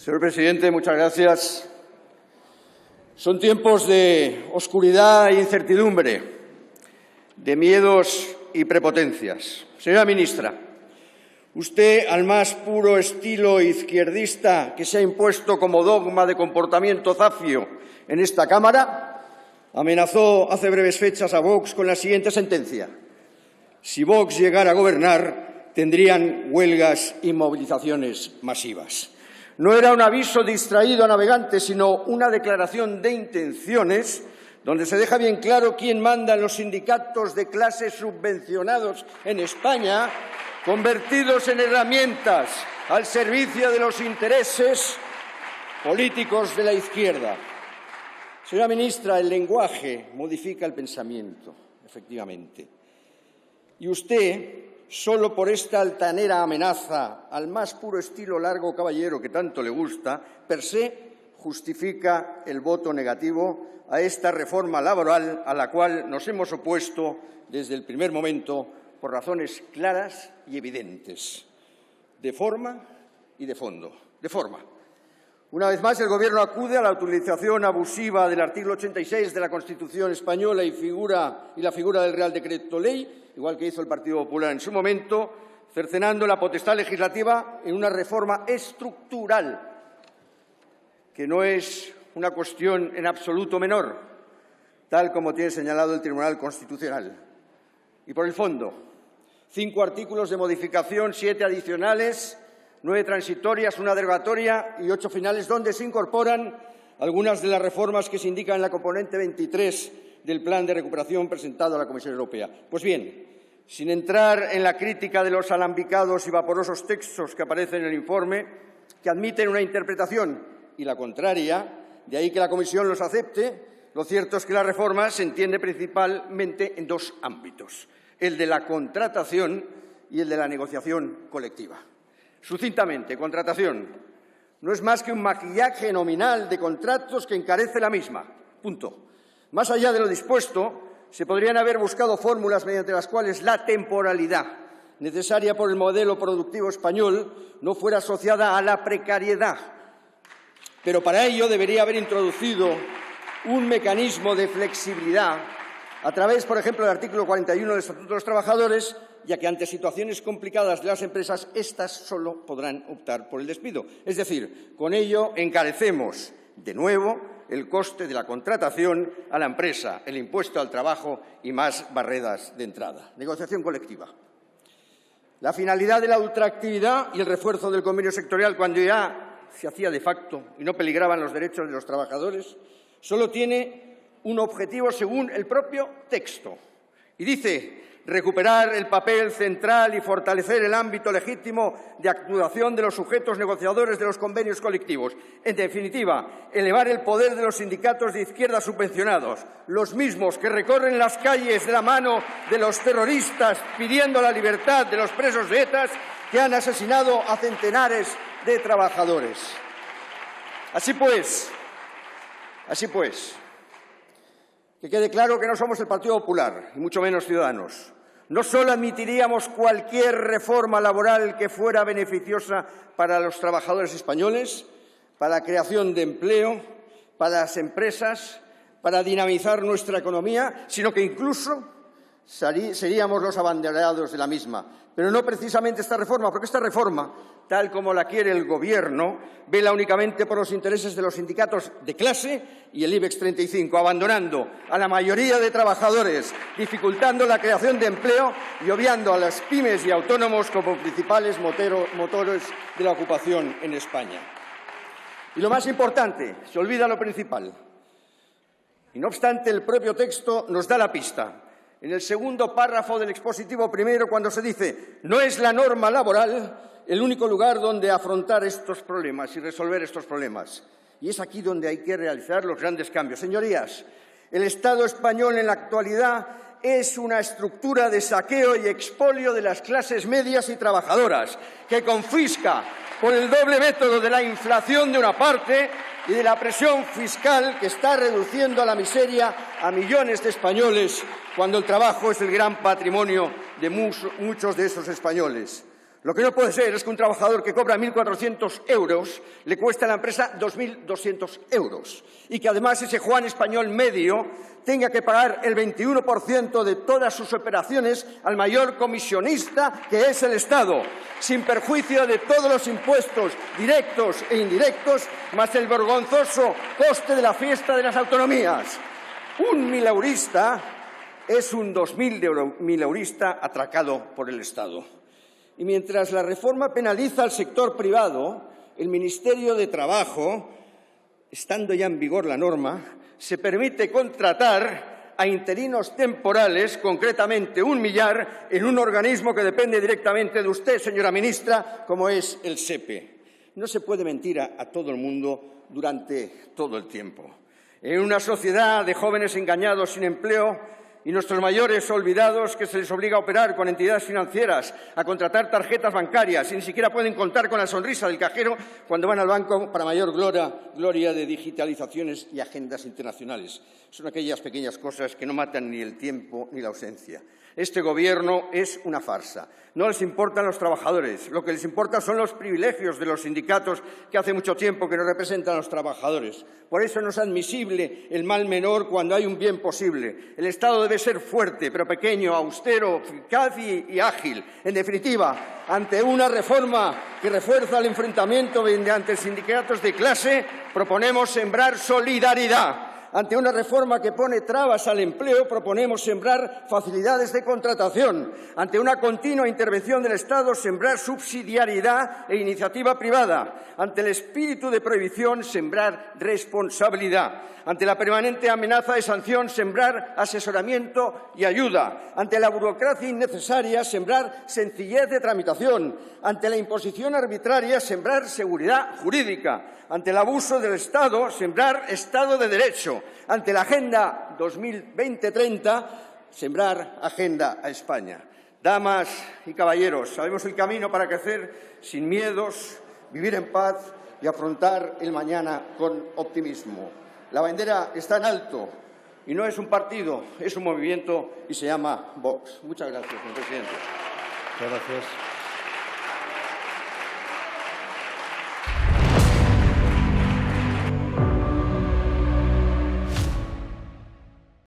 Señor presidente, muchas gracias. Son tiempos de oscuridad e incertidumbre, de miedos y prepotencias. Señora ministra, usted, al más puro estilo izquierdista que se ha impuesto como dogma de comportamiento zafio en esta Cámara, amenazó hace breves fechas a Vox con la siguiente sentencia: si Vox llegara a gobernar, tendrían huelgas y movilizaciones masivas. No era un aviso distraído a navegantes, sino una declaración de intenciones donde se deja bien claro quién manda en los sindicatos de clase subvencionados en España, convertidos en herramientas al servicio de los intereses políticos de la izquierda. Señora ministra, el lenguaje modifica el pensamiento, efectivamente. Y usted, solo por esta altanera amenaza al más puro estilo largo caballero que tanto le gusta, per se justifica el voto negativo a esta reforma laboral a la cual nos hemos opuesto desde el primer momento por razones claras y evidentes, de forma y de fondo. De forma. Una vez más, el Gobierno acude a la utilización abusiva del artículo 86 de la Constitución española y la figura del Real Decreto Ley, igual que hizo el Partido Popular en su momento, cercenando la potestad legislativa en una reforma estructural, que no es una cuestión en absoluto menor, tal como tiene señalado el Tribunal Constitucional. Y por el fondo, 5 artículos de modificación, 7 adicionales, 9 transitorias, 1 derogatoria y 8 finales, donde se incorporan algunas de las reformas que se indican en la componente 23 del plan de recuperación presentado a la Comisión Europea. Pues bien, sin entrar en la crítica de los alambicados y vaporosos textos que aparecen en el informe, que admiten una interpretación y la contraria, de ahí que la Comisión los acepte, lo cierto es que la reforma se entiende principalmente en 2 ámbitos: el de la contratación y el de la negociación colectiva. Sucintamente, contratación no es más que un maquillaje nominal de contratos que encarece la misma. Punto. Más allá de lo dispuesto, se podrían haber buscado fórmulas mediante las cuales la temporalidad necesaria por el modelo productivo español no fuera asociada a la precariedad. Pero para ello debería haber introducido un mecanismo de flexibilidad a través, por ejemplo, del artículo 41 del Estatuto de los Trabajadores, ya que ante situaciones complicadas de las empresas, éstas solo podrán optar por el despido. Es decir, con ello encarecemos de nuevo el coste de la contratación a la empresa, el impuesto al trabajo y más barreras de entrada. Negociación colectiva. La finalidad de la ultraactividad y el refuerzo del convenio sectorial, cuando ya se hacía de facto y no peligraban los derechos de los trabajadores, solo tiene un objetivo según el propio texto. Y dice: recuperar el papel central y fortalecer el ámbito legítimo de actuación de los sujetos negociadores de los convenios colectivos. En definitiva, elevar el poder de los sindicatos de izquierda subvencionados, los mismos que recorren las calles de la mano de los terroristas pidiendo la libertad de los presos de ETA que han asesinado a centenares de trabajadores. Así pues, que quede claro que no somos el Partido Popular, y mucho menos Ciudadanos. No solo admitiríamos cualquier reforma laboral que fuera beneficiosa para los trabajadores españoles, para la creación de empleo, para las empresas, para dinamizar nuestra economía, sino que incluso seríamos los abanderados de la misma. Pero no precisamente esta reforma, porque esta reforma, tal como la quiere el Gobierno, vela únicamente por los intereses de los sindicatos de clase y el IBEX 35, abandonando a la mayoría de trabajadores, dificultando la creación de empleo y obviando a las pymes y autónomos como principales motores de la ocupación en España. Y lo más importante, se olvida lo principal. Y no obstante, el propio texto nos da la pista. En el segundo párrafo del expositivo primero, cuando se dice: no es la norma laboral el único lugar donde afrontar estos problemas y resolver estos problemas. Y es aquí donde hay que realizar los grandes cambios. Señorías, el Estado español en la actualidad es una estructura de saqueo y expolio de las clases medias y trabajadoras, que confisca por el doble método de la inflación de una parte y de la presión fiscal que está reduciendo a la miseria a millones de españoles, cuando el trabajo es el gran patrimonio de muchos de esos españoles. Lo que no puede ser es que un trabajador que cobra 1.400 euros le cueste a la empresa 2.200 euros y que además ese Juan español medio tenga que pagar el 21% de todas sus operaciones al mayor comisionista, que es el Estado, sin perjuicio de todos los impuestos directos e indirectos, más el vergonzoso coste de la fiesta de las autonomías. Un mileurista es un 2.000 mileurista atracado por el Estado. Y mientras la reforma penaliza al sector privado, el Ministerio de Trabajo, estando ya en vigor la norma, se permite contratar a interinos temporales, concretamente 1 millar, en un organismo que depende directamente de usted, señora ministra, como es el SEPE. No se puede mentir a todo el mundo durante todo el tiempo. En una sociedad de jóvenes engañados sin empleo y nuestros mayores olvidados, que se les obliga a operar con entidades financieras, a contratar tarjetas bancarias y ni siquiera pueden contar con la sonrisa del cajero cuando van al banco para mayor gloria de digitalizaciones y agendas internacionales. Son aquellas pequeñas cosas que no matan ni el tiempo ni la ausencia. Este Gobierno es una farsa. No les importan los trabajadores. Lo que les importa son los privilegios de los sindicatos que hace mucho tiempo que no representan a los trabajadores. Por eso no es admisible el mal menor cuando hay un bien posible. El Estado debe ser fuerte, pero pequeño, austero, eficaz y ágil. En definitiva, ante una reforma que refuerza el enfrentamiento mediante sindicatos de clase, proponemos sembrar solidaridad. Ante una reforma que pone trabas al empleo, proponemos sembrar facilidades de contratación. Ante una continua intervención del Estado, sembrar subsidiariedad e iniciativa privada. Ante el espíritu de prohibición, sembrar responsabilidad. Ante la permanente amenaza de sanción, sembrar asesoramiento y ayuda. Ante la burocracia innecesaria, sembrar sencillez de tramitación. Ante la imposición arbitraria, sembrar seguridad jurídica. Ante el abuso del Estado, sembrar Estado de Derecho. Ante la Agenda 2020-30, sembrar Agenda a España. Damas y caballeros, sabemos el camino para crecer sin miedos, vivir en paz y afrontar el mañana con optimismo. La bandera está en alto y no es un partido, es un movimiento y se llama Vox. Muchas gracias, señor presidente. Muchas gracias.